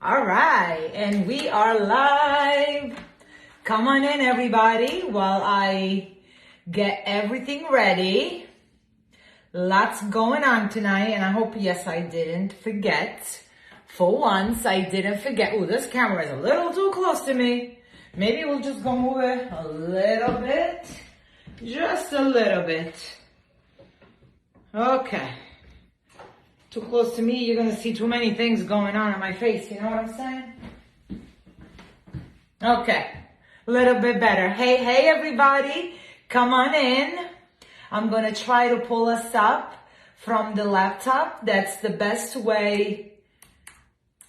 All right, and we are live. Come on in, everybody, while I get everything ready. Lots going on tonight, and I hope, yes, I didn't forget. For once, I didn't forget. Oh, this camera is a little too close to me. Maybe we'll just go move it a little bit. Just a little bit. Okay. Too close to me, you're gonna see too many things going on my face, you know what I'm saying? Okay, a little bit better. Hey everybody, come on in. I'm gonna try to pull us up from the laptop. That's the best way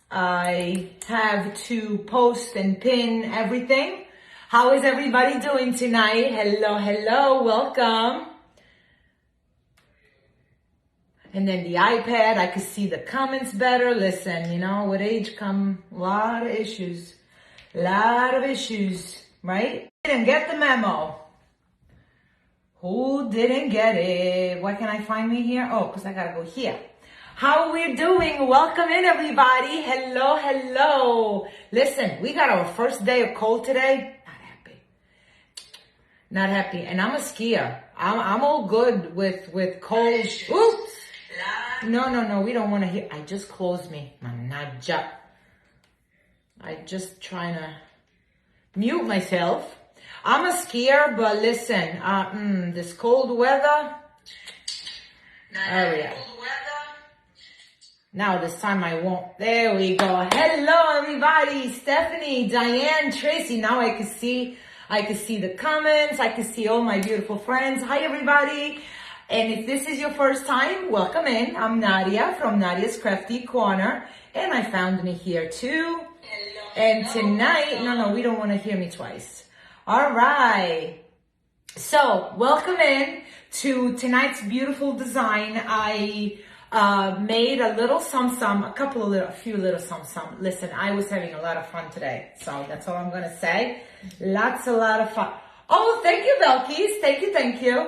I have to post and pin everything. How is everybody doing tonight? Hello, welcome. And then the iPad, I could see the comments better. Listen, you know, with age come a lot of issues. Right? Didn't get the memo. Who didn't get it? Why can't I find me here? Oh, because I gotta go here. How we doing? Welcome in, everybody. Hello. Listen, we got our first day of cold today. Not happy. And I'm a skier. I'm all good with cold. Oops. No, we don't want to hear. I just closed me. I just trying to mute myself. I'm a skier, but listen, this cold weather. Now this time I won't. There we go. Hello, everybody. Stephanie, Diane, Tracy. Now I can see the comments. I can see all my beautiful friends. Hi, everybody. And if this is your first time, welcome in. I'm Nadia from Nadia's Crafty Corner. And I found me here too. And tonight, no, we don't want to hear me twice. All right. So welcome in to tonight's beautiful design. I made a little a few little some. Listen, I was having a lot of fun today. So that's all I'm going to say. A lot of fun. Oh, thank you, Belkis. Thank you.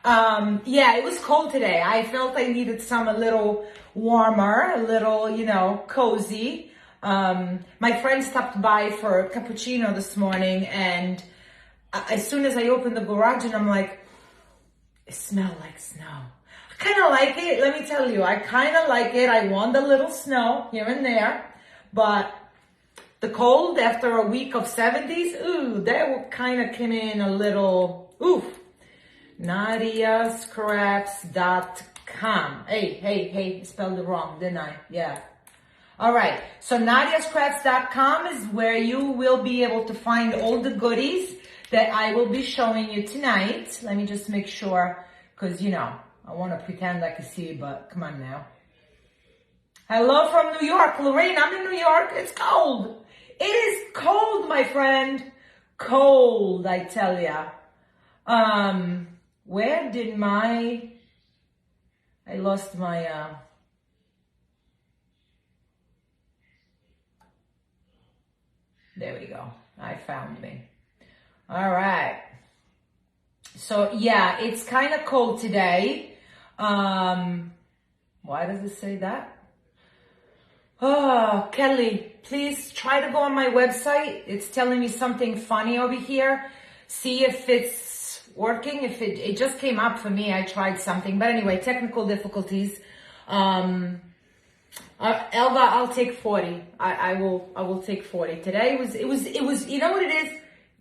Yeah, it was cold today. I felt I needed a little warmer, a little, cozy. My friend stopped by for a cappuccino this morning, and as soon as I opened the garage, and I'm like, it smelled like snow. I kind of like it. Let me tell you, I kind of like it. I want a little snow here and there, but the cold after a week of 70s, that kind of came in a little, NadiaScraps.com. Hey, spelled it wrong, didn't I? Yeah. All right. So NadiaScraps.com is where you will be able to find all the goodies that I will be showing you tonight. Let me just make sure, because, I want to pretend I can see, but come on now. Hello from New York. Lorraine, I'm in New York. It's cold. It is cold, my friend. Cold, I tell ya. Where did I lost my, there we go. I found me. All right. So yeah, it's kind of cold today. Why does it say that? Oh, Kelly, please try to go on my website. It's telling me something funny over here. See if it's working. If it just came up for me, I tried something, but anyway, technical difficulties. Elva, I'll take 40. I will take 40. Today it was, you know what it is?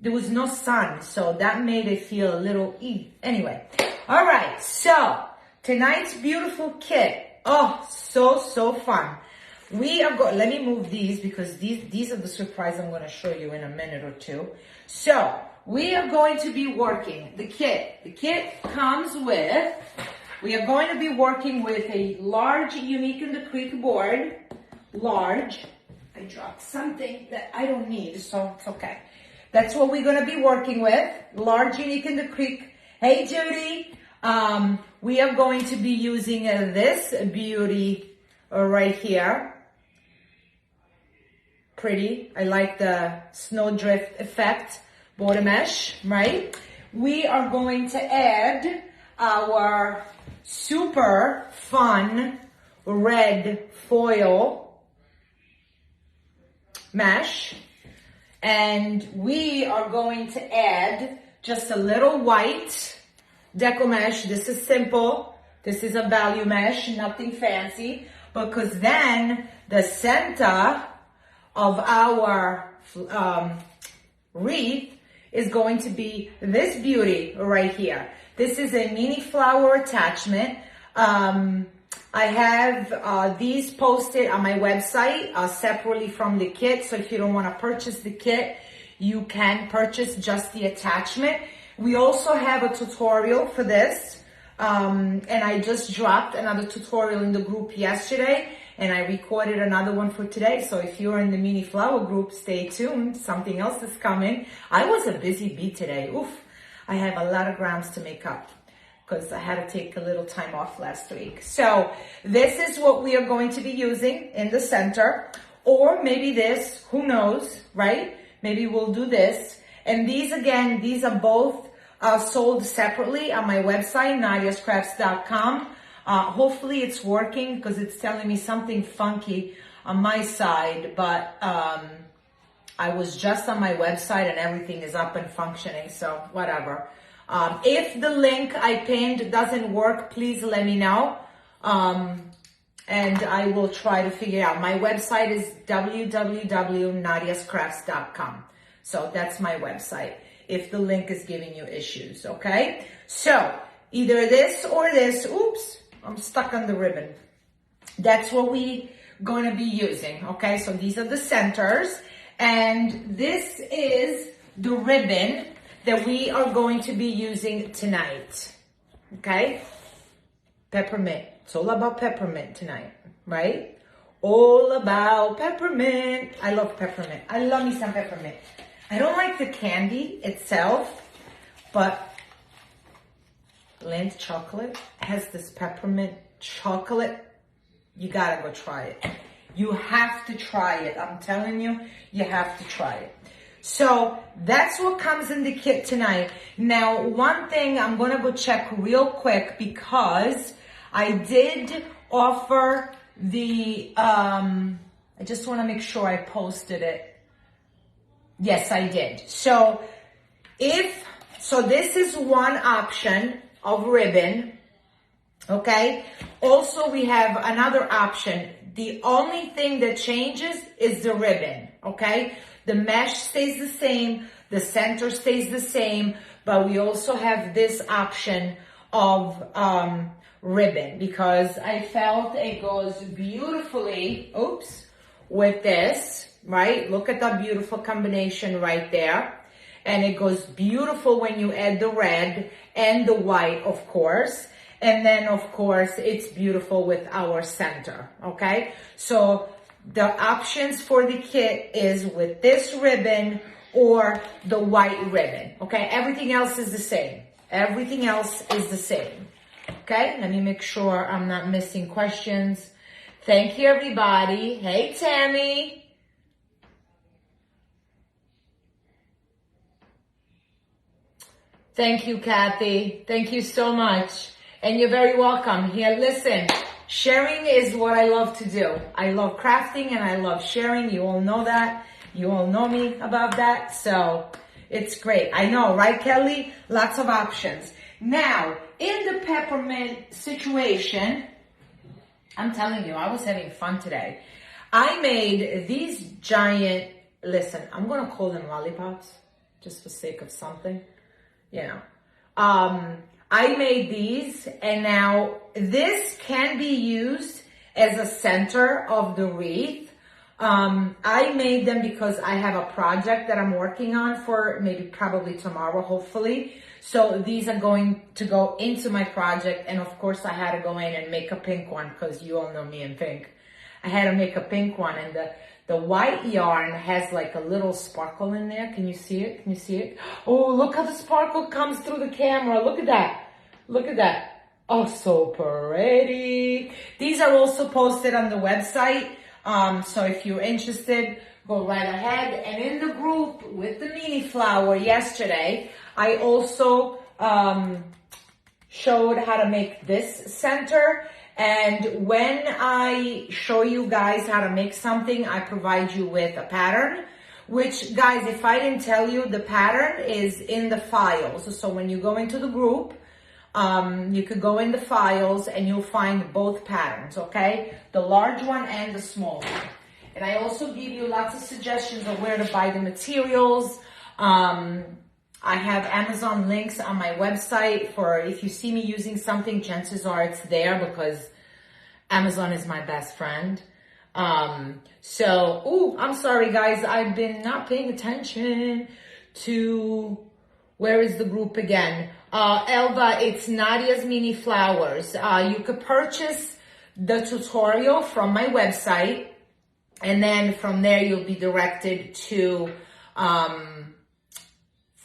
There was no sun, so that made it feel a little anyway. All right. So tonight's beautiful kit. Oh, so fun. We are going, let me move these because these are the surprise I'm going to show you in a minute or two. So we are going to be working the kit. The kit comes with, we are going to be working with a large Unique in the Creek board. Large. I dropped something that I don't need, so it's okay. That's what we're going to be working with. Large Unique in the Creek. Hey, Judy. We are going to be using this beauty right here. Pretty. I like the snowdrift effect. Border mesh, right? We are going to add our super fun red foil mesh. And we are going to add just a little white decor mesh. This is simple. This is a value mesh, nothing fancy. Because then the center of our wreath is going to be this beauty right here. This is a mini flower attachment. I have these posted on my website separately from the kit. So if you don't want to purchase the kit, you can purchase just the attachment. We also have a tutorial for this. And I just dropped another tutorial in the group yesterday, and I recorded another one for today. So if you're in the mini flower group, stay tuned. Something else is coming. I was a busy bee today. Oof. I have a lot of grounds to make up because I had to take a little time off last week. So this is what we are going to be using in the center, or maybe this, who knows, right? Maybe we'll do this. And these, again, these are both sold separately on my website, nadiascrafts.com. Hopefully it's working because it's telling me something funky on my side, but I was just on my website and everything is up and functioning, so whatever. If the link I pinned doesn't work, please let me know, and I will try to figure it out. My website is www.nadiascrafts.com. So that's my website, if the link is giving you issues, okay? So either this or this. Oops, I'm stuck on the ribbon. That's what we going to be using, okay? So these are the centers, and this is the ribbon that we are going to be using tonight, okay? Peppermint. It's all about peppermint tonight, right? All about peppermint. I love peppermint. I love me some peppermint. I don't like the candy itself, but Lindt chocolate has this peppermint chocolate. You gotta go try it. You have to try it. I'm telling you, you have to try it. So that's what comes in the kit tonight. Now, one thing I'm gonna go check real quick because I did offer the, I just wanna make sure I posted it. Yes, I did. So this is one option of ribbon, okay? Also, we have another option. The only thing that changes is the ribbon, okay? The mesh stays the same, the center stays the same, but we also have this option of ribbon because I felt it goes beautifully, with this, right? Look at that beautiful combination right there. And it goes beautiful when you add the red and the white, of course. And then, of course, it's beautiful with our center, okay? So the options for the kit is with this ribbon or the white ribbon, okay? Everything else is the same. Everything else is the same, okay? Let me make sure I'm not missing questions. Thank you, everybody. Hey, Tammy. Thank you, Kathy. Thank you so much. And you're very welcome. Here, listen, sharing is what I love to do. I love crafting and I love sharing. You all know that. You all know me about that. So it's great. I know, right, Kelly? Lots of options. Now, in the peppermint situation, I'm telling you, I was having fun today. I made these giant, listen, I'm going to call them lollipops just for sake of something. You know, I made these, and now this can be used as a center of the wreath. I made them because I have a project that I'm working on for probably tomorrow, hopefully. So these are going to go into my project, and of course I had to go in and make a pink one because you all know me and pink. I had to make a pink one, and the white yarn has like a little sparkle in there. Can you see it? Can you see it? Oh, look how the sparkle comes through the camera. Look at that. Look at that. Oh, so pretty. These are also posted on the website. So if you're interested, go right ahead. And in the group with the mini flower yesterday, I also showed how to make this center. And when I show you guys how to make something, I provide you with a pattern, which, guys, if I didn't tell you, the pattern is in the files. So when you go into the group, you could go in the files and you'll find both patterns, okay? The large one and the small one. And I also give you lots of suggestions of where to buy the materials. I have Amazon links on my website for if you see me using something, chances are it's there because Amazon is my best friend. I'm sorry guys, I've been not paying attention to, where is the group again? Elba, it's Nadia's Mini Flowers. You could purchase the tutorial from my website, and then from there you'll be directed to,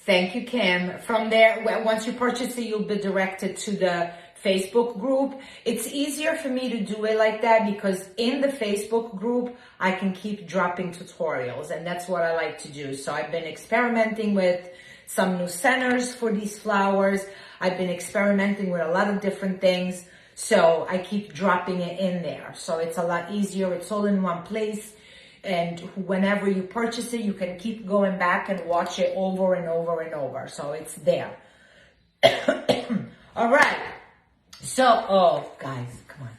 thank you, Kim. From there, once you purchase it, you'll be directed to the Facebook group. It's easier for me to do it like that because in the Facebook group, I can keep dropping tutorials, and that's what I like to do. So I've been experimenting with some new centers for these flowers. I've been experimenting with a lot of different things. So I keep dropping it in there. So it's a lot easier. It's all in one place. And whenever you purchase it, you can keep going back and watch it over and over and over. So it's there. All right. So, oh, guys, come on.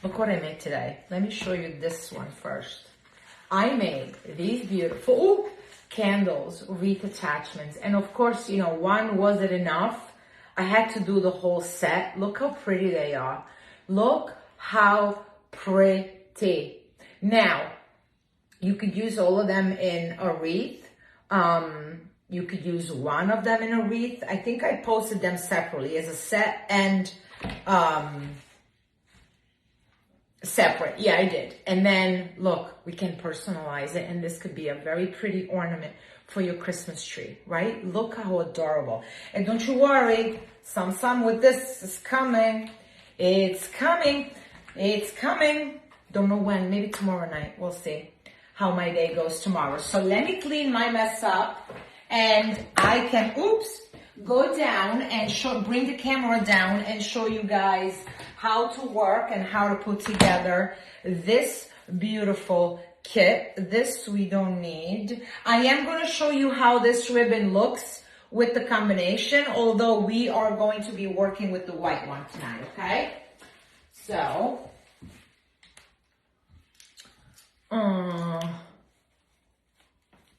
Look what I made today. Let me show you this one first. I made these beautiful candles, wreath attachments. And of course, you know, one wasn't enough. I had to do the whole set. Look how pretty they are. Look how pretty. Now, you could use all of them in a wreath. You could use one of them in a wreath. I think I posted them separately as a set and separate. Yeah, I did. And then look, we can personalize it, and this could be a very pretty ornament for your Christmas tree, right? Look how adorable. And don't you worry, some with this is coming. It's coming. It's coming. Don't know when, maybe tomorrow night. We'll see how my day goes tomorrow. So let me clean my mess up, and I can, go down and bring the camera down and show you guys how to work and how to put together this beautiful kit. This we don't need. I am going to show you how this ribbon looks with the combination, although we are going to be working with the white one tonight, okay? So,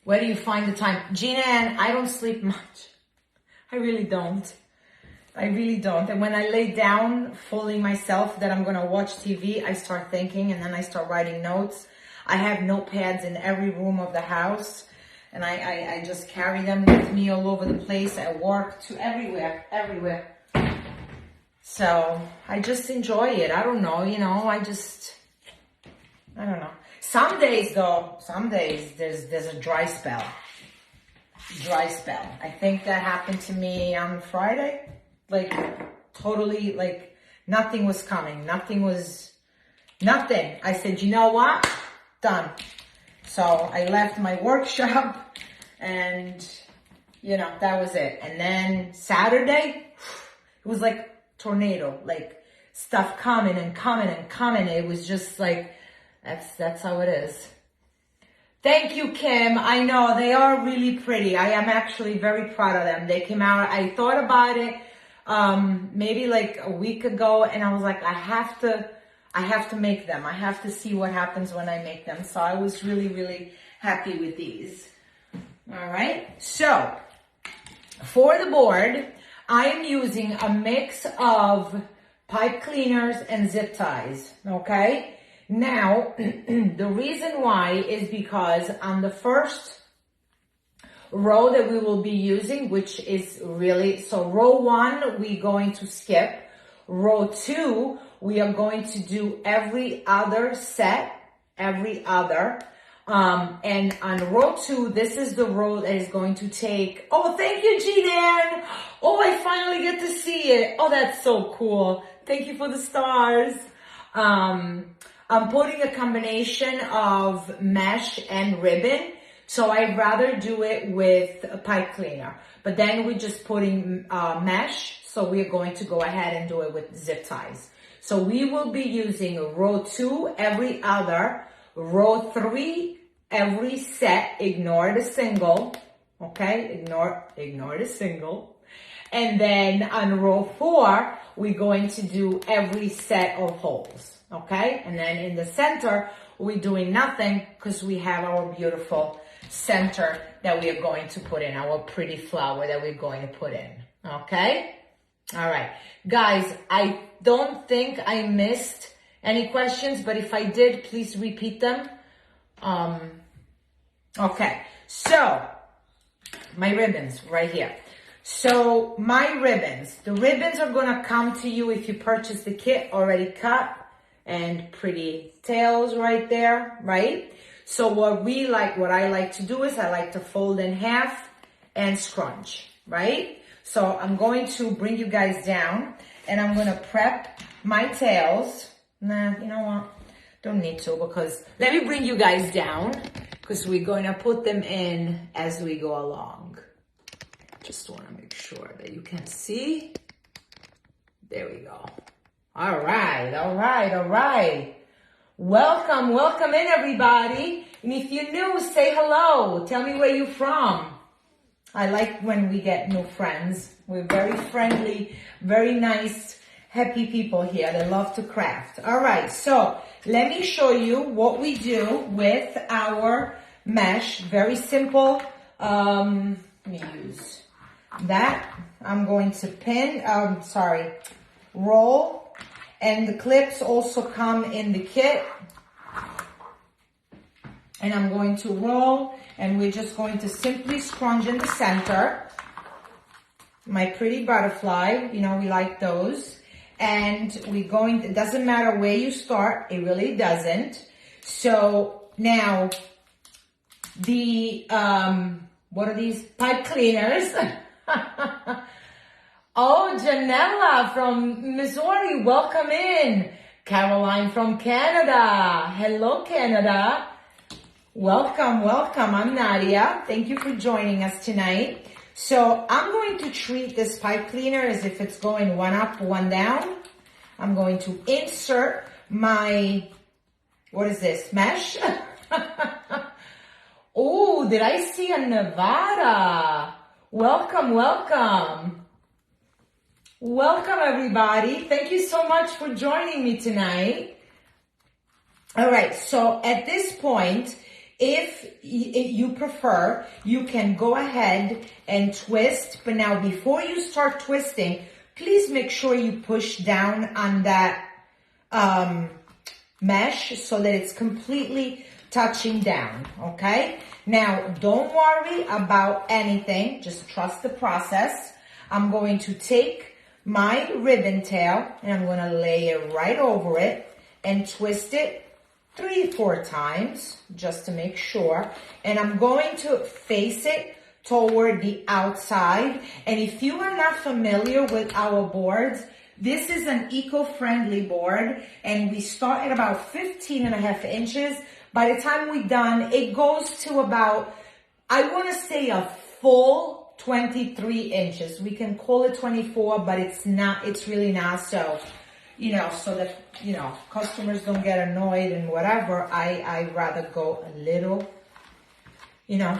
where do you find the time? Gina, and I don't sleep much. I really don't. I really don't. And when I lay down, fooling myself that I'm going to watch TV, I start thinking, and then I start writing notes. I have notepads in every room of the house, and I just carry them with me all over the place, at work, to everywhere. So I just enjoy it. I don't know, you know, I don't know. Some days there's a dry spell. I think that happened to me on Friday. Like, totally, like, nothing was coming. Nothing. I said, you know what? Done. So I left my workshop, and, you know, that was it. And then Saturday, it was like tornado, like stuff coming and coming and coming. It was just like, that's how it is. Thank you, Kim. I know they are really pretty. I am actually very proud of them. They came out. I thought about it maybe like a week ago, and I was like, I have to make them. I have to see what happens when I make them. So I was really, really happy with these. All right. So for the board, I am using a mix of pipe cleaners and zip ties. Okay. Now, the reason why is because on the first row that we will be using, which is really, so row 1, we're going to skip. Row 2, we are going to do every other set, and on row 2, this is the row that is going to take, oh, thank you, G-Dan. Oh, I finally get to see it. Oh, that's so cool. Thank you for the stars. I'm putting a combination of mesh and ribbon, so I'd rather do it with a pipe cleaner. But then we're just putting mesh, so we're going to go ahead and do it with zip ties. So we will be using row 2 every other, row 3 every set, ignore the single, okay? Ignore the single. And then on row 4, we're going to do every set of holes, okay? And then in the center, we're doing nothing because we have our beautiful center that we are going to put in, our pretty flower that we're going to put in, okay? All right, guys, I don't think I missed any questions, but if I did, please repeat them. Okay, so my ribbons right here. So my ribbons, the ribbons are gonna come to you if you purchase the kit already cut and pretty tails right there, right? So what I like to do is I like to fold in half and scrunch, right? So I'm going to bring you guys down and I'm gonna prep my tails. Nah, you know what? Don't need to, because let me bring you guys down because we're going to put them in as we go along. Just want to make sure that you can see. There we go. All right, all right, all right. Welcome, welcome in everybody. And if you're new, say hello. Tell me where you're from. I like when we get new friends. We're very friendly, very nice, happy people here that love to craft. All right, so let me show you what we do with our mesh. Very simple. Let me use that. I'm going to roll. And the clips also come in the kit. And I'm going to roll, and we're just going to simply scrunch in the center. My pretty butterfly, you know, we like those. And it doesn't matter where you start, it really doesn't. So now the, what are these? Pipe cleaners. Oh, Janella from Missouri, welcome in. Caroline from Canada. Hello, Canada. Welcome, welcome. I'm Nadia. Thank you for joining us tonight. So I'm going to treat this pipe cleaner as if it's going one up, one down. I'm going to insert my, what is this, mesh? Oh, did I see a Nevada? Welcome, welcome. Welcome, everybody. Thank you so much for joining me tonight. All right, so at this point, if you prefer, you can go ahead and twist. But now, before you start twisting, please make sure you push down on that mesh so that it's completely touching down, okay? Now, don't worry about anything. Just trust the process. I'm going to take my ribbon tail and I'm going to lay it right over it and twist it 3-4 times just to make sure. And I'm going to face it toward the outside. And if you are not familiar with our boards, this is an eco-friendly board and we start at about 15.5 inches. By the time we're done, it goes to about, I want to say a full 23 inches. We can call it 24, but it's not, it's really not. So, you know, so that, you know, customers don't get annoyed and whatever, I rather go a little, you know,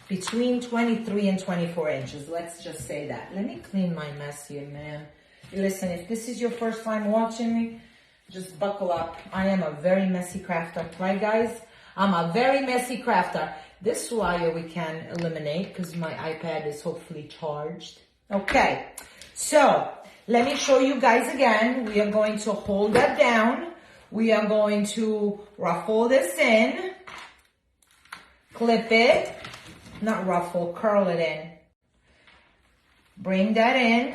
between 23 and 24 inches. Let's just say that. Let me clean my mess here, man. Listen, if this is your first time watching me, just buckle up. I am a very messy crafter, right guys? I'm a very messy crafter. This wire we can eliminate because my iPad is hopefully charged. Okay, so let me show you guys again. We are going to hold that down. We are going to ruffle this in, clip it, not ruffle, curl it in. Bring that in,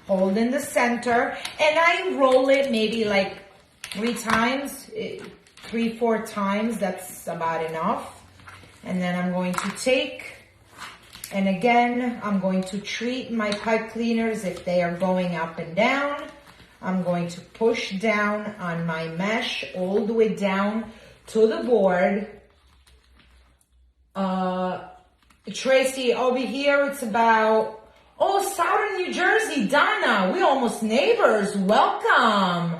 hold in the center, and I roll it maybe like 3-4 times. That's about enough. And then I'm going to take, and again, I'm going to treat my pipe cleaners if they are going up and down. I'm going to push down on my mesh all the way down to the board. Tracy, over here it's about, oh, Southern New Jersey, Donna, we're almost neighbors. Welcome.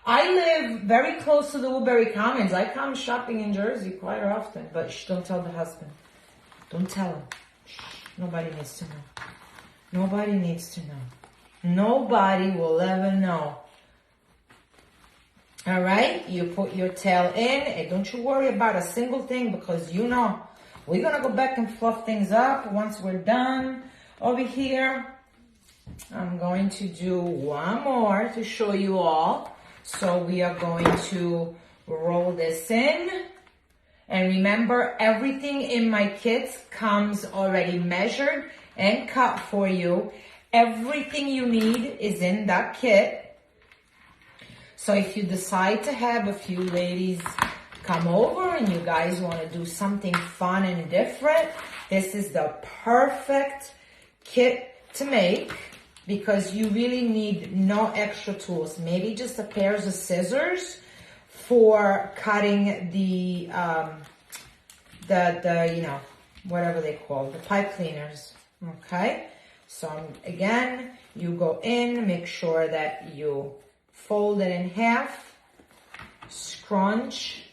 I live very close to the Woodbury Commons. I come shopping in Jersey quite often, but shh, don't tell the husband. Don't tell him. Shh, nobody needs to know. Nobody needs to know. Nobody will ever know. All right, you put your tail in, and don't you worry about a single thing, because you know we're gonna go back and fluff things up once we're done over here. I'm going to do one more to show you all. So we are going to roll this in. And remember, everything in my kits comes already measured and cut for you. Everything you need is in that kit. So if you decide to have a few ladies come over and you guys want to do something fun and different, this is the perfect kit to make, because you really need no extra tools. Maybe just a pair of scissors for cutting the you know, whatever they call the pipe cleaners. Okay, so again, you go in, make sure that you fold it in half, scrunch.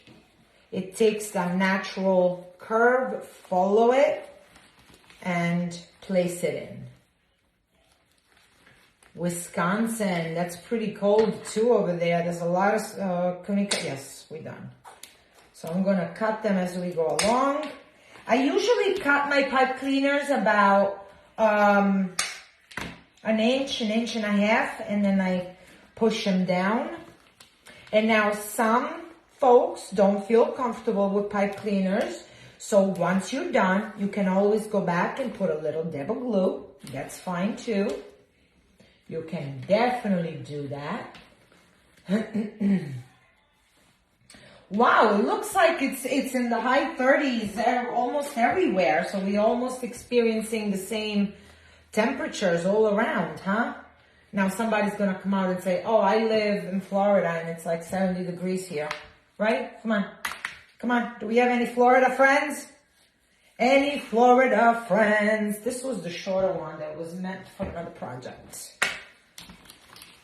It takes the natural curve, follow it, and place it in. Wisconsin, that's pretty cold too over there. There's a lot of, yes, we're done. So I'm gonna cut them as we go along. I usually cut my pipe cleaners about an inch and a half, and then I push them down. And now some folks don't feel comfortable with pipe cleaners. So once you're done, you can always go back and put a little dab of glue. That's fine too. You can definitely do that. Wow, it looks like it's in the high 30s almost everywhere. So we're almost experiencing the same temperatures all around, huh? Now somebody's gonna come out and say, oh, I live in Florida and it's like 70 degrees here, right? Come on, come on. Do we have any Florida friends? Any Florida friends? This was the shorter one that was meant for another project.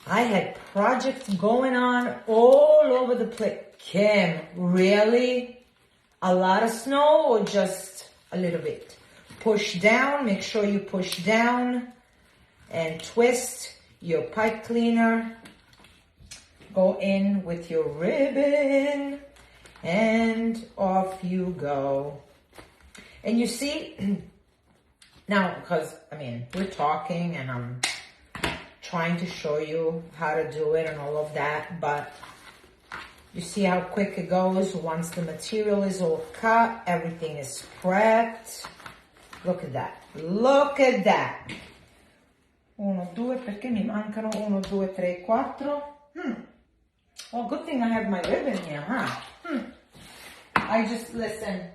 I had projects going on all over the place. Kim, really? A lot of snow or just a little bit? Push down, make sure you push down and twist your pipe cleaner. Go in with your ribbon and off you go. And you see, now, because, I mean, we're talking and I'm trying to show you how to do it and all of that, but you see how quick it goes once the material is all cut, everything is prepped. Look at that. Look at that. 1, 2, perché mi mancano 1, 2, 3, 4. Well, good thing I have my ribbon here, huh? I just, listen,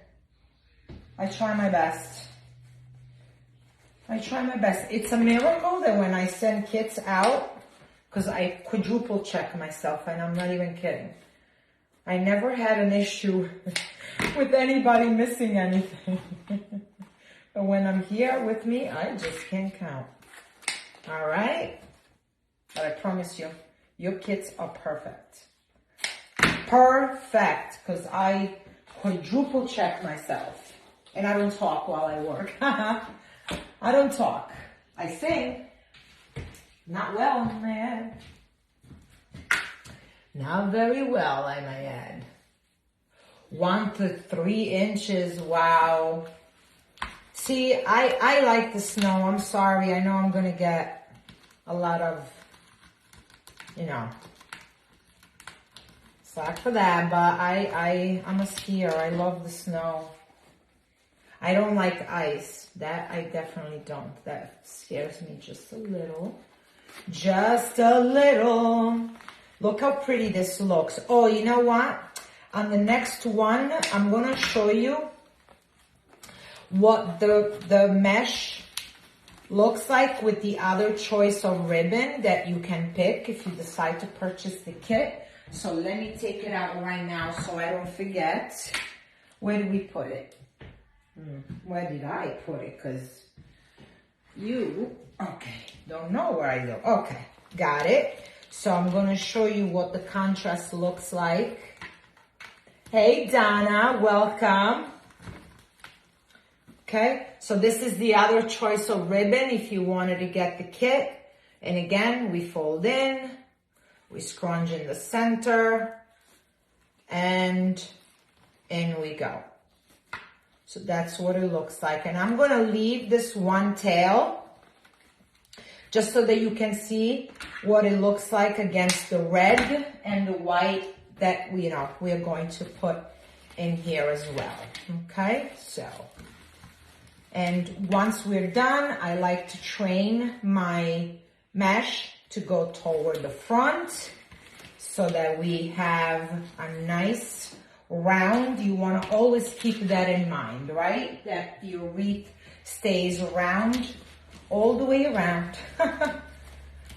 I try my best. I try my best. It's a miracle that when I send kits out, because I quadruple check myself, and I'm not even kidding. I never had an issue with anybody missing anything. But when I'm here with me, I just can't count. All right? But I promise you, your kits are perfect. Perfect, because I quadruple check myself. And I don't talk while I work. I don't talk. I sing. Not well, I may add. Not very well, I may add. 1 to 3 inches, wow. See, I like the snow. I'm sorry. I know I'm going to get a lot of, you know, slack for that, but I'm a skier. I love the snow. I don't like ice. That I definitely don't. That scares me just a little. Just a little. Look how pretty this looks. Oh, you know what? On the next one, I'm going to show you what the mesh looks like with the other choice of ribbon that you can pick if you decide to purchase the kit. So let me take it out right now so I don't forget. Where did we put it? Where did I put it? Because you, okay, don't know where I go. Okay, got it. So I'm going to show you what the contrast looks like. Hey, Donna, welcome. Okay, so this is the other choice of ribbon if you wanted to get the kit. And again, we fold in, we scrunch in the center, and in we go. So that's what it looks like. And I'm going to leave this one tail just so that you can see what it looks like against the red and the white that we are going to put in here as well. Okay, so, and once we're done, I like to train my mesh to go toward the front so that we have a nice round. You want to always keep that in mind, right? That your wreath stays round all the way around,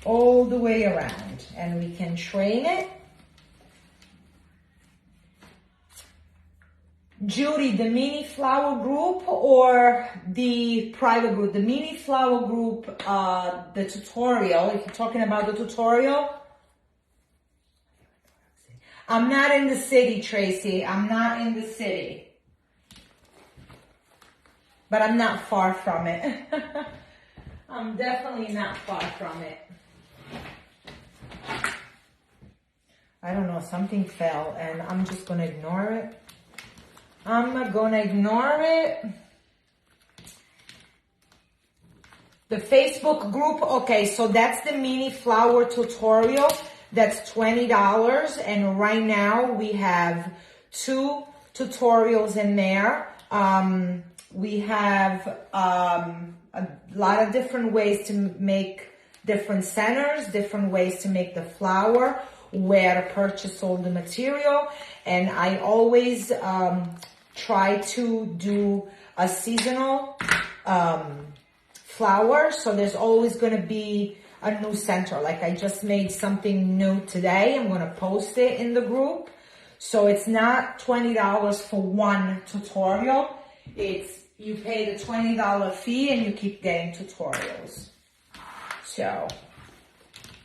all the way around. And we can train it. Judy, the mini flower group or the private group? The mini flower group, the tutorial, if you're talking about the tutorial. I'm not in the city, Tracy. I'm not in the city. But I'm not far from it. I'm definitely not far from it. I don't know, something fell and I'm just going to ignore it. I'm going to ignore it. The Facebook group, okay, so that's the mini flower tutorial. That's $20, and right now we have 2 tutorials in there. We have a lot of different ways to make different centers, different ways to make the flower, where to purchase all the material, and I always try to do a seasonal flower, so there's always going to be a new center. Like I just made something new today. I'm going to post it in the group. So it's not $20 for one tutorial. It's you pay the $20 fee and you keep getting tutorials. So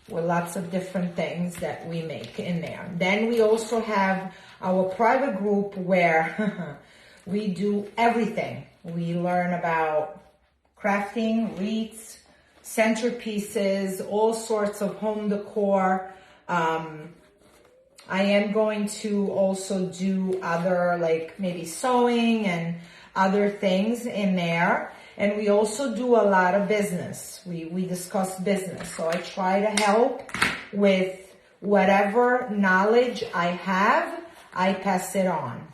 with lots of different things that we make in there. Then we also have our private group where we do everything. We learn about crafting, wreaths, centerpieces, all sorts of home decor. I am going to also do other, like maybe sewing and other things in there. And we also do a lot of business. We discuss business. So I try to help with whatever knowledge I have, I pass it on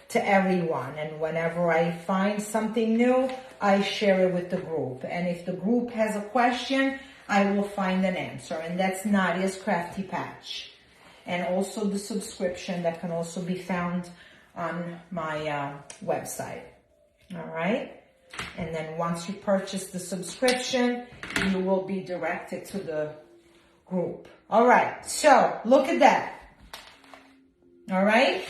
to everyone. And whenever I find something new, I share it with the group. And if the group has a question, I will find an answer. And that's Nadia's Crafty Patch. And also the subscription that can also be found on my website. All right. And then once you purchase the subscription, you will be directed to the group. All right. So look at that. All right.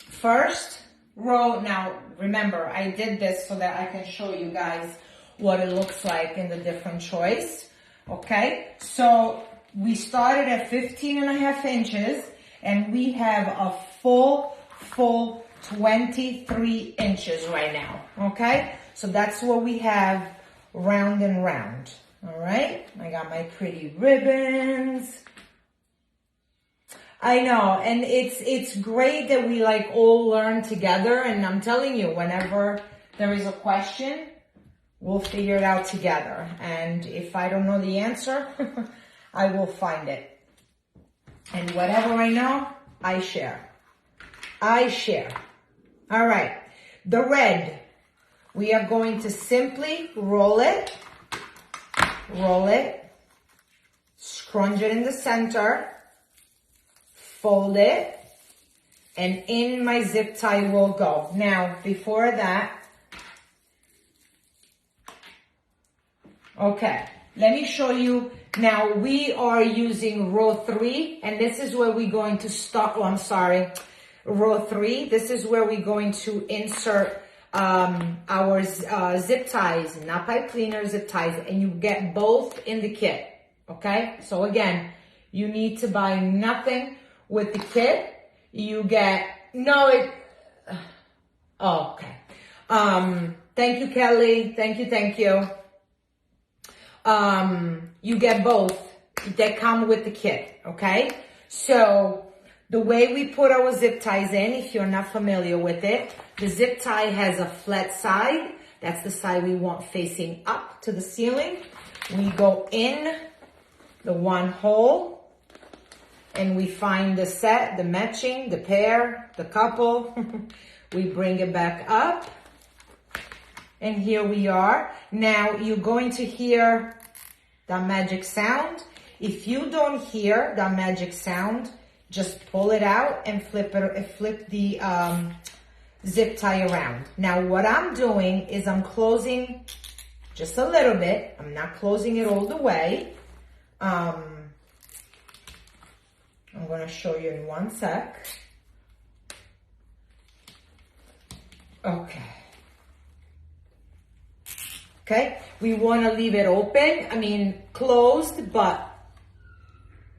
First row. Now, remember, I did this so that I can show you guys what it looks like in the different choice. Okay. So we started at 15.5 inches and we have a full 23 inches right now. Okay. So that's what we have round and round. All right. I got my pretty ribbons. I know. And it's great that we like all learn together. And I'm telling you, whenever there is a question, we'll figure it out together. And if I don't know the answer, I will find it. And whatever I know, I share. I share. All right. The red. We are going to simply roll it, scrunch it in the center, fold it, and in my zip tie will go. Now, before that, okay, let me show you. Now, we are using row 3, and this is where we're going to start. Oh, I'm sorry. Row 3, this is where we're going to insert our zip ties, not pipe cleaner zip ties, and you get both in the kit, okay? So again, you need to buy nothing with the kit. You get, oh, okay. Thank you, Kelly. Thank you. You get both. They come with the kit, okay? So the way we put our zip ties in, if you're not familiar with it, the zip tie has a flat side. That's the side we want facing up to the ceiling. We go in the one hole and we find the set, the matching, the pair, the couple. We bring it back up. And here we are. Now you're going to hear the magic sound. If you don't hear the magic sound, just pull it out and flip the zip tie around. Now what I'm doing is I'm closing just a little bit. I'm not closing it all the way. I'm going to show you in one sec. Okay, we want to leave it open, closed, but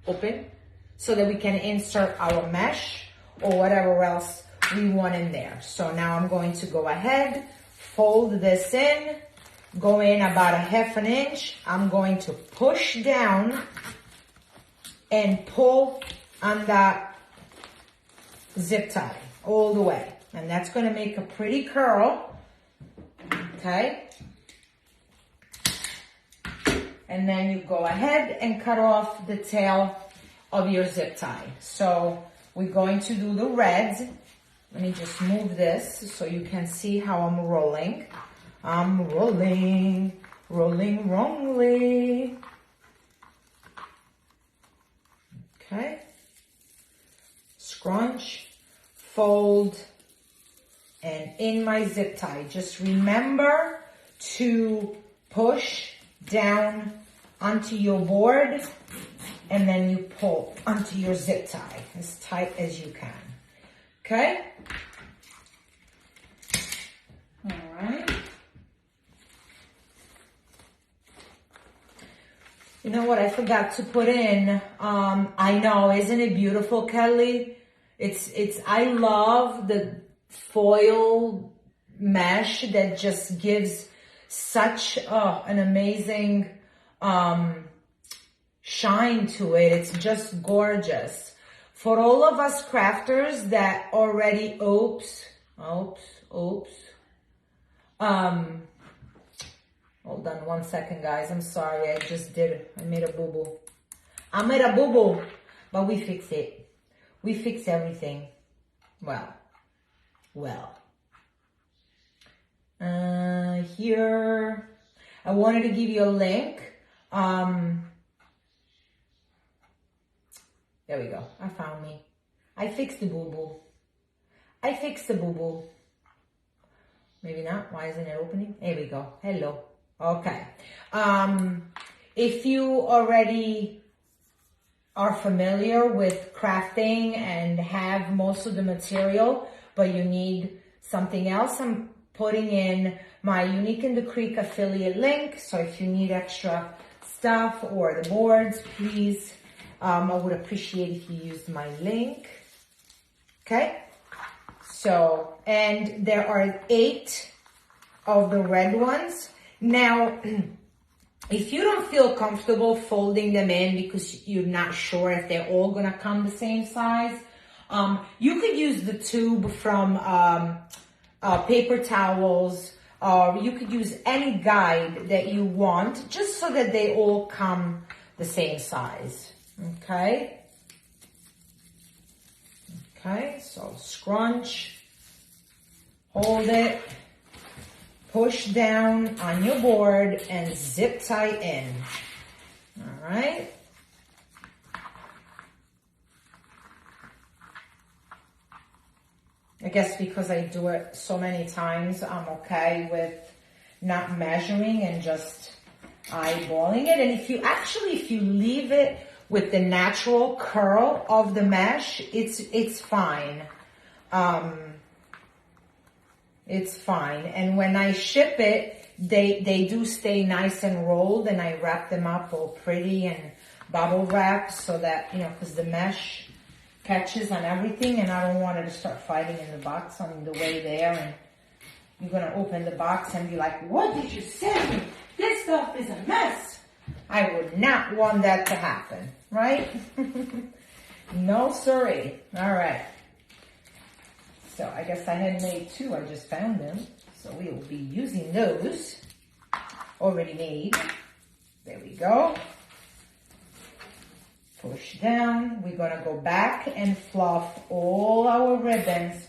open, so that we can insert our mesh or whatever else we want in there. So now I'm going to go ahead, fold this in, go in about 1/2 inch. I'm going to push down and pull on that zip tie all the way. And that's going to make a pretty curl, okay? And then you go ahead and cut off the tail of your zip tie. So we're going to do the red. Let me just move this so you can see how I'm rolling. I'm rolling wrongly. Okay. Scrunch, fold, and in my zip tie. Just remember to push down onto your board, and then you pull onto your zip tie as tight as you can. Okay? All right. You know what I forgot to put in? I know, isn't it beautiful, Kelly? I love the foil mesh that just gives such an amazing shine to it. It's just gorgeous. For all of us crafters that already, hold on 1 second, guys. I'm sorry, I made a boo-boo. But we fix it. We fix everything. Well. Here, I wanted to give you a link. There we go. I found me. I fixed the boo-boo. Maybe not. Why isn't it opening? There we go. Hello. Okay. If you already are familiar with crafting and have most of the material, but you need something else, I'm putting in my Unique in the Creek affiliate link. So if you need extra stuff or the boards, please, I would appreciate if you used my link. Okay. So, and there are 8 of the red ones. Now, if you don't feel comfortable folding them in because you're not sure if they're all going to come the same size, you could use the tube from paper towels, or you could use any guide that you want, just so that they all come the same size. Okay. Okay, so scrunch, hold it, push down on your board, and zip tie in. All right. I guess because I do it so many times, I'm okay with not measuring and just eyeballing it. And if you leave it with the natural curl of the mesh, it's fine. It's fine. And when I ship it, they do stay nice and rolled, and I wrap them up all pretty and bubble wrap so that, you know, because the mesh catches on everything, and I don't want it to start fighting in the box on the way there, and you're going to open the box and be like, what did you say? This stuff is a mess. I would not want that to happen, right? No siree. All right. So I guess I had made 2. I just found them. So we will be using those already made. There we go. Push down. We're going to go back and fluff all our ribbons.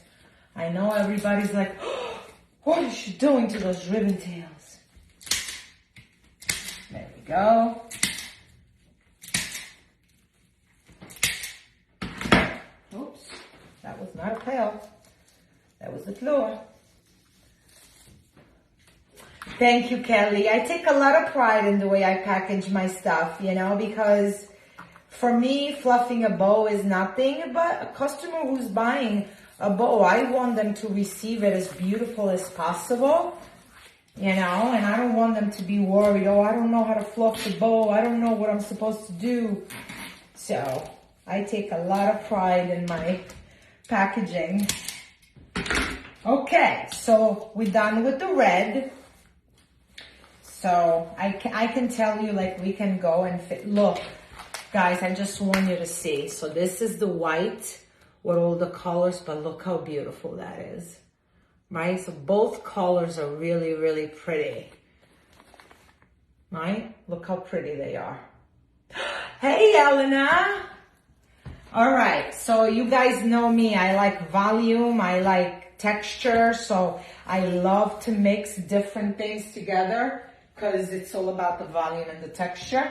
I know everybody's like, oh, what is she doing to those ribbon tails? There we go. Oops, that was not a pail. That was the floor. Thank you, Kelly. I take a lot of pride in the way I package my stuff, you know, because for me, fluffing a bow is nothing, but a customer who's buying a bow, I want them to receive it as beautiful as possible, you know, and I don't want them to be worried, oh, I don't know how to fluff the bow, I don't know what I'm supposed to do. So I take a lot of pride in my packaging. Okay, so we're done with the red. So I can tell you, like, we can go and fit. Look, guys, I just want you to see. So this is the white with all the colors, but look how beautiful that is, right? So both colors are really, really pretty, right? Look how pretty they are. Hey, Elena. All right, so you guys know me. I like volume. I like texture. So I love to mix different things together because it's all about the volume and the texture.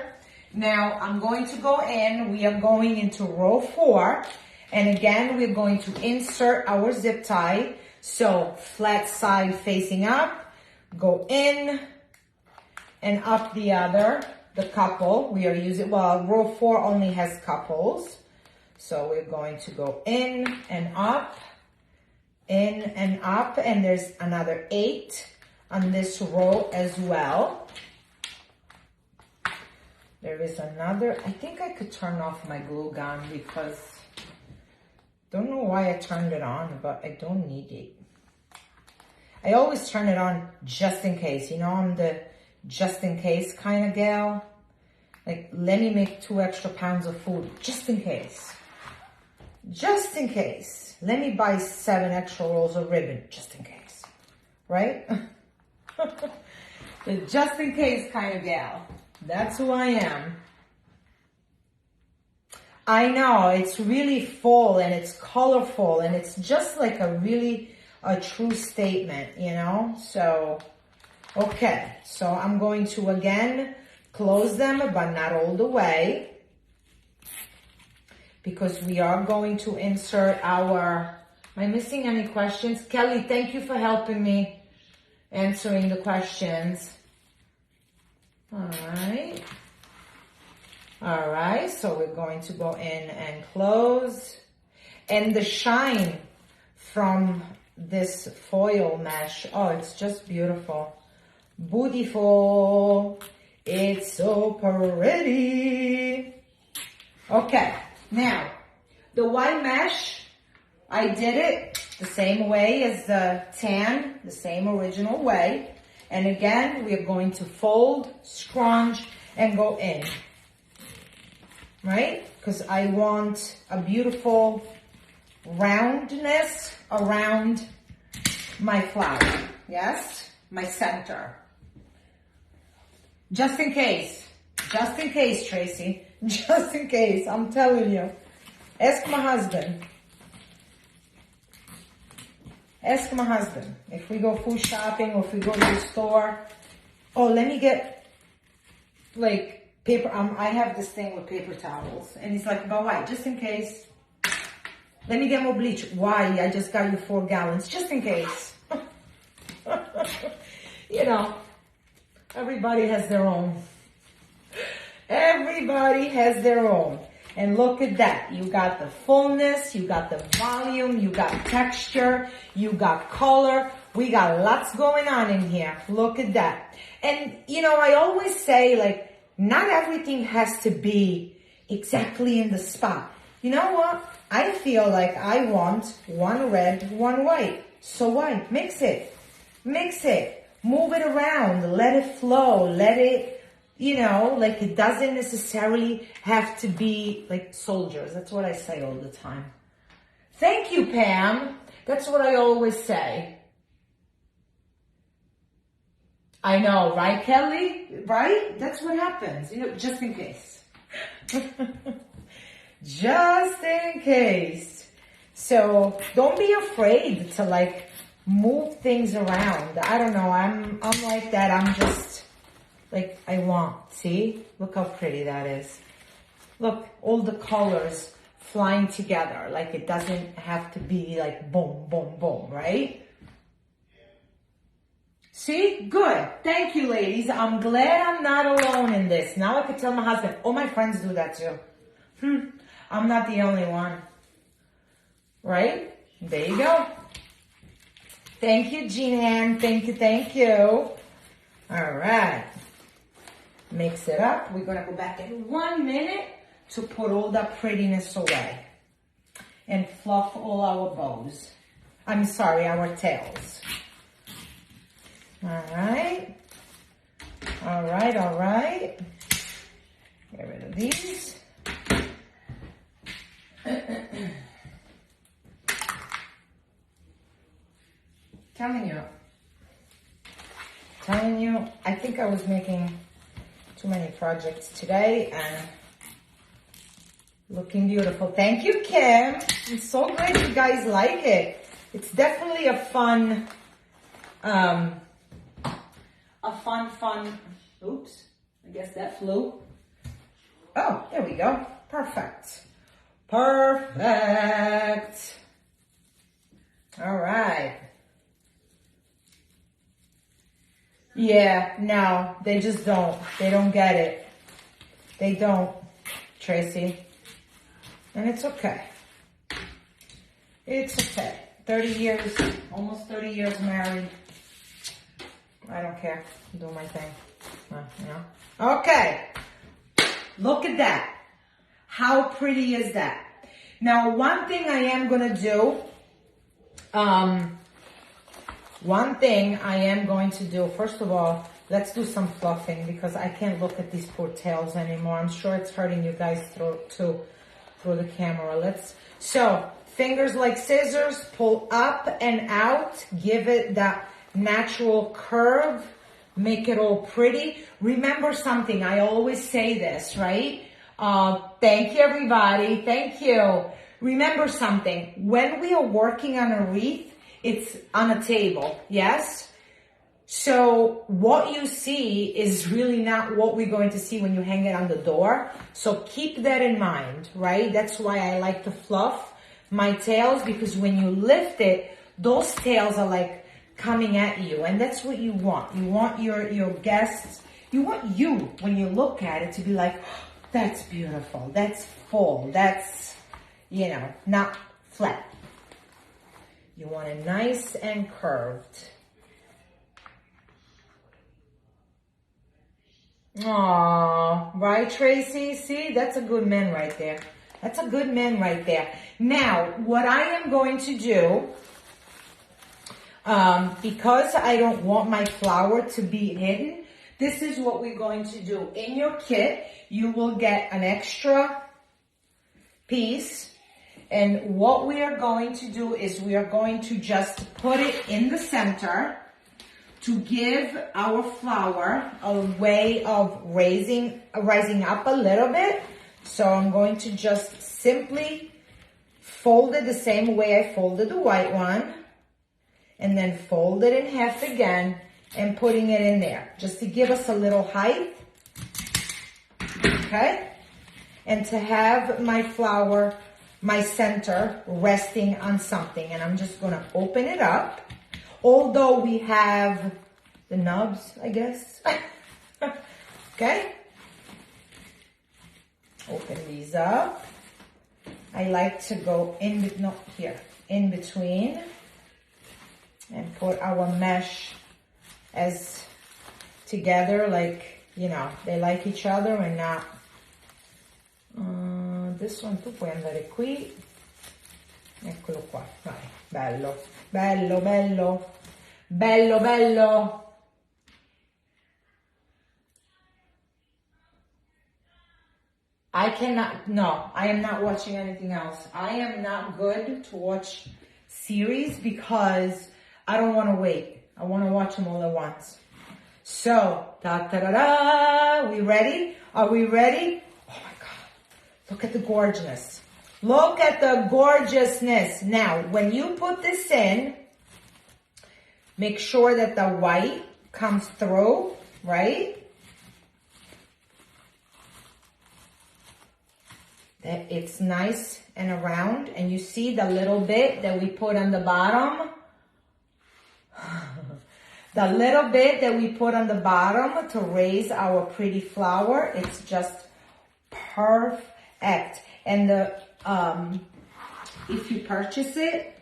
Now I'm going to go in. We are going into row 4. And again, we're going to insert our zip tie. So flat side facing up, go in and up the other, the couple. We are using, well, row 4 only has couples. So we're going to go in and up, and there's another 8 on this row as well. There is another, I think I could turn off my glue gun because don't know why I turned it on, but I don't need it. I always turn it on just in case. You know, I'm the just in case kind of gal. Like, let me make 2 extra pounds of food just in case. Just in case. Let me buy 7 extra rolls of ribbon just in case. Right? The just in case kind of gal. That's who I am. I know, it's really full and it's colorful and it's just like a true statement, you know? So, okay. So I'm going to again close them, but not all the way, because we are going to insert our, am I missing any questions? Kelly, thank you for helping me answering the questions. All right. All right, so we're going to go in and close. And the shine from this foil mesh, oh, it's just beautiful. Beautiful. It's so pretty. Okay, now, the white mesh, I did it the same way as the tan, the same original way. And again, we are going to fold, scrunch, and go in. Right? Because I want a beautiful roundness around my flower. Yes? My center. Just in case, Tracy. Just in case, I'm telling you. Ask my husband. Ask my husband. If we go food shopping or if we go to the store. Oh, let me get, like, paper. I have this thing with paper towels. And he's like, but why? Just in case. Let me get more bleach. Why? I just got you 4 gallons. Just in case. You know, everybody has their own. Everybody has their own. And look at that. You got the fullness. You got the volume. You got texture. You got color. We got lots going on in here. Look at that. And, you know, I always say, like, not everything has to be exactly in the spot. You know what? I feel like I want one red, one white. So what? Mix it. Mix it. Move it around. Let it flow. Let it, you know, like it doesn't necessarily have to be like soldiers. That's what I say all the time. Thank you, Pam. That's what I always say. I know, right, Kelly? Right? That's what happens, you know, just in case. Just in case. So don't be afraid to like move things around. I don't know. I'm like that. I'm just like, I want. See? Look how pretty that is. Look, all the colors flying together. Like it doesn't have to be like boom, boom, boom, right? See? Good. Thank you, ladies. I'm glad I'm not alone in this. Now I could tell my husband, all my friends do that too. I'm not the only one. Right? There you go. Thank you, Jean Ann. Thank you, thank you. All right. Mix it up. We're going to go back in 1 minute to put all that prettiness away. And fluff all our bows. I'm sorry, our tails. All right. All right, all right. Get rid of these. Telling you, I think I was making too many projects today and looking beautiful. Thank you, Kim. It's so great you guys like it. It's definitely a fun, oops, I guess that flew. Oh, there we go. Perfect. Perfect. All right. Yeah, no, they just don't. They don't get it. They don't, Tracy. And it's okay. It's okay. 30 years, almost 30 years married. I don't care. I'm doing my thing. You know? Okay. Look at that. How pretty is that? Now, one thing I am going to do, first of all, let's do some fluffing because I can't look at these poor tails anymore. I'm sure it's hurting you guys through the camera. So, fingers like scissors, pull up and out, give it that natural curve, make it all pretty. Remember something, I always say this, right? Thank you, everybody. Thank you. Remember something, when we are working on a wreath, it's on a table, yes? So what you see is really not what we're going to see when you hang it on the door. So keep that in mind, right? That's why I like to fluff my tails, because when you lift it, those tails are like coming at you, and that's what you want. You want your guests, you want you, when you look at it, to be like, oh, that's beautiful, that's full, that's, you know, not flat. You want it nice and curved. Aww, right, Tracy? See, that's a good man right there. That's a good man right there. Now, what I am going to do, because I don't want my flower to be hidden, this is what we're going to do. In your kit, you will get an extra piece. And what we are going to do is we are going to just put it in the center to give our flower a way of rising up a little bit. So I'm going to just simply fold it the same way I folded the white one, and then fold it in half again and putting it in there just to give us a little height, okay? And to have my flower, my center, resting on something. And I'm just gonna open it up. Although we have the nubs, I guess. Okay? Open these up. I like to go in between and put our mesh as together, like, you know, they like each other and not this one tu puoi andare qui. Eccolo qua, vai, bello, bello, bello, bello, bello. I cannot, no, I am not watching anything else. I am not good to watch series because I don't want to wait. I want to watch them all at once. So, da-da-da-da, we ready? Are we ready? Oh my God, look at the gorgeousness. Look at the gorgeousness. Now, when you put this in, make sure that the white comes through, right? That it's nice and around, and you see the little bit that we put on the bottom? The little bit that we put on the bottom to raise our pretty flower, it's just perfect. And the if you purchase it,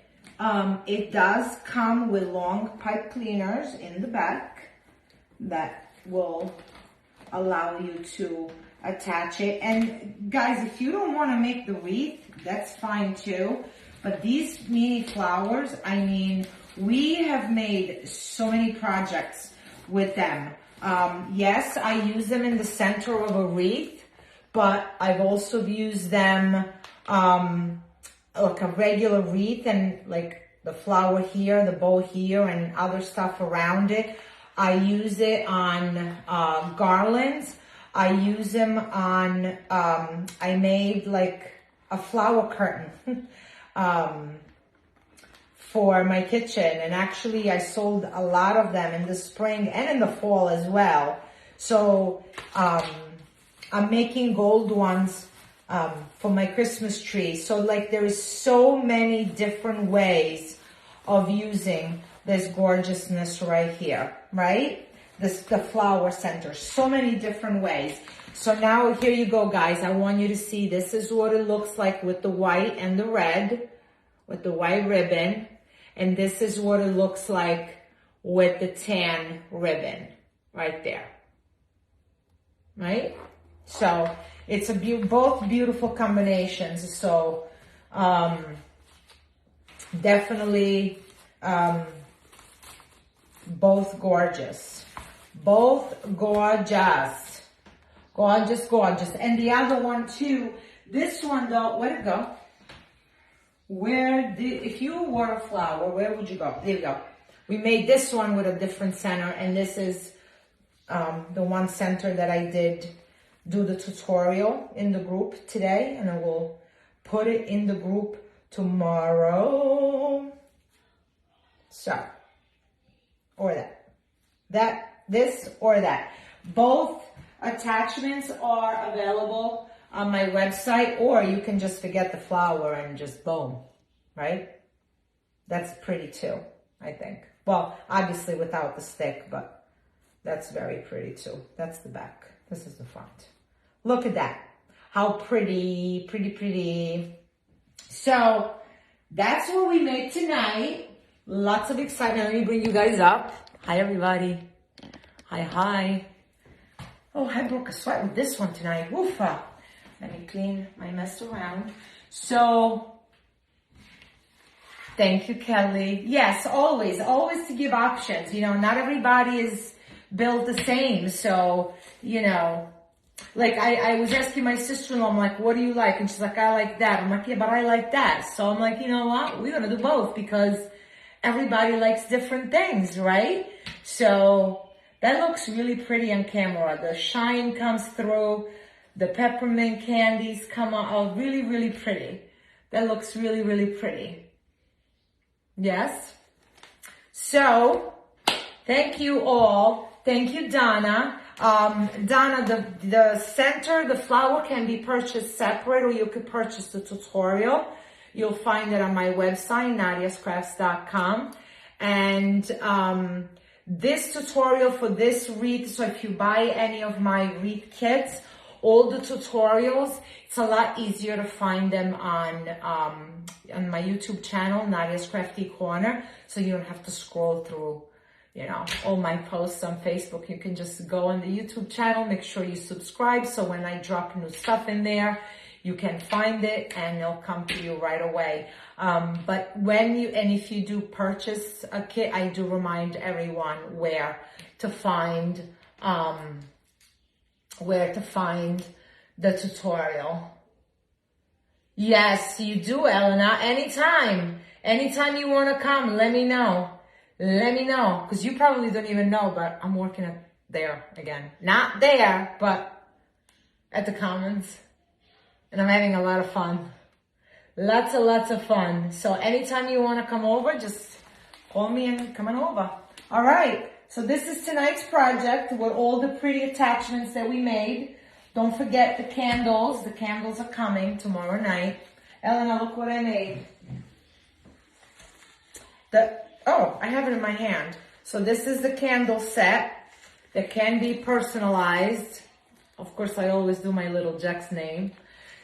it does come with long pipe cleaners in the back that will allow you to attach it. And guys, if you don't want to make the wreath, that's fine too. But these mini flowers, I mean, we have made so many projects with them. Yes, I use them in the center of a wreath, but I've also used them like a regular wreath and like the flower here, the bow here, and other stuff around it. I use it on garlands. I use them on, I made like a flower curtain for my kitchen. And actually I sold a lot of them in the spring and in the fall as well. So I'm making gold ones for my Christmas tree. So like there is so many different ways of using this gorgeousness right here, right? The flower center, so many different ways. So now here you go, guys. I want you to see, this is what it looks like with the white and the red, with the white ribbon. And this is what it looks like with the tan ribbon right there, right? So it's both beautiful combinations. So definitely both gorgeous. Both gorgeous. Gorgeous, gorgeous. And the other one too, this one though, where'd it go? If you were a flower, where would you go? There you go. We made this one with a different center, and this is the one center that I did do the tutorial in the group today, and I will put it in the group tomorrow. So, or that, this or that. Both attachments are available on my website, or you can just forget the flower and just boom, right? That's pretty too, I think. Well, obviously without the stick, but that's very pretty too. That's the back. This is the front. Look at that. How pretty, pretty, pretty. So that's what we made tonight. Lots of excitement. Let me bring you guys up. Hi, everybody. Hi, hi. Oh, I broke a sweat with this one tonight. Woofa. Let me clean my mess around. So, thank you, Kelly. Yes, always to give options. You know, not everybody is built the same. So, you know, like I was asking my sister-in-law, I'm like, what do you like? And she's like, I like that. I'm like, yeah, but I like that. So I'm like, you know what? We're going to do both because everybody likes different things, right? So that looks really pretty on camera. The shine comes through. The peppermint candies come out really, really pretty. That looks really, really pretty. Yes. So, thank you all. Thank you, Donna. Donna, the center, the flower can be purchased separate, or you could purchase the tutorial. You'll find it on my website, nadiascrafts.com. And this tutorial for this wreath, so if you buy any of my wreath kits, all the tutorials, it's a lot easier to find them on my YouTube channel, Nadia's Crafty Corner, so you don't have to scroll through, you know, all my posts on Facebook. You can just go on the YouTube channel, make sure you subscribe, so when I drop new stuff in there, you can find it and it'll come to you right away. But if you do purchase a kit, I do remind everyone where to find the tutorial. Yes, you do, Elena. Anytime you want to come, let me know. Let me know, because you probably don't even know, but I'm working at there again. Not there, but at the Commons. And I'm having a lot of fun. Lots of fun. So anytime you want to come over, just call me and come on over. All right. So this is tonight's project with all the pretty attachments that we made. Don't forget the candles. The candles are coming tomorrow night. Elena, look what I made. I have it in my hand. So this is the candle set that can be personalized. Of course, I always do my little Jack's name.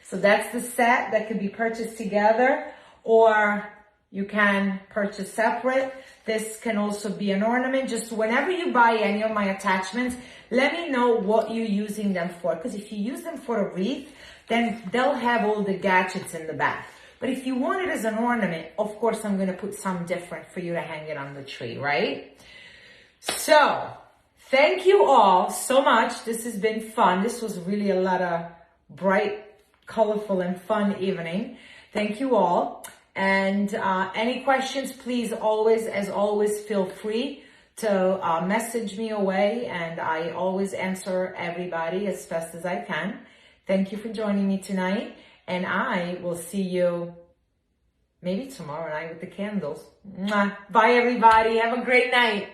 So that's the set that can be purchased together, or you can purchase separate. This can also be an ornament. Just whenever you buy any of my attachments, let me know what you're using them for. Because if you use them for a wreath, then they'll have all the gadgets in the back. But if you want it as an ornament, of course, I'm going to put some different for you to hang it on the tree, right? So, thank you all so much. This has been fun. This was really a lot of bright, colorful, and fun evening. Thank you all. And any questions, please as always, feel free to message me away. And I always answer everybody as best as I can. Thank you for joining me tonight. And I will see you maybe tomorrow night with the candles. Mwah. Bye, everybody. Have a great night.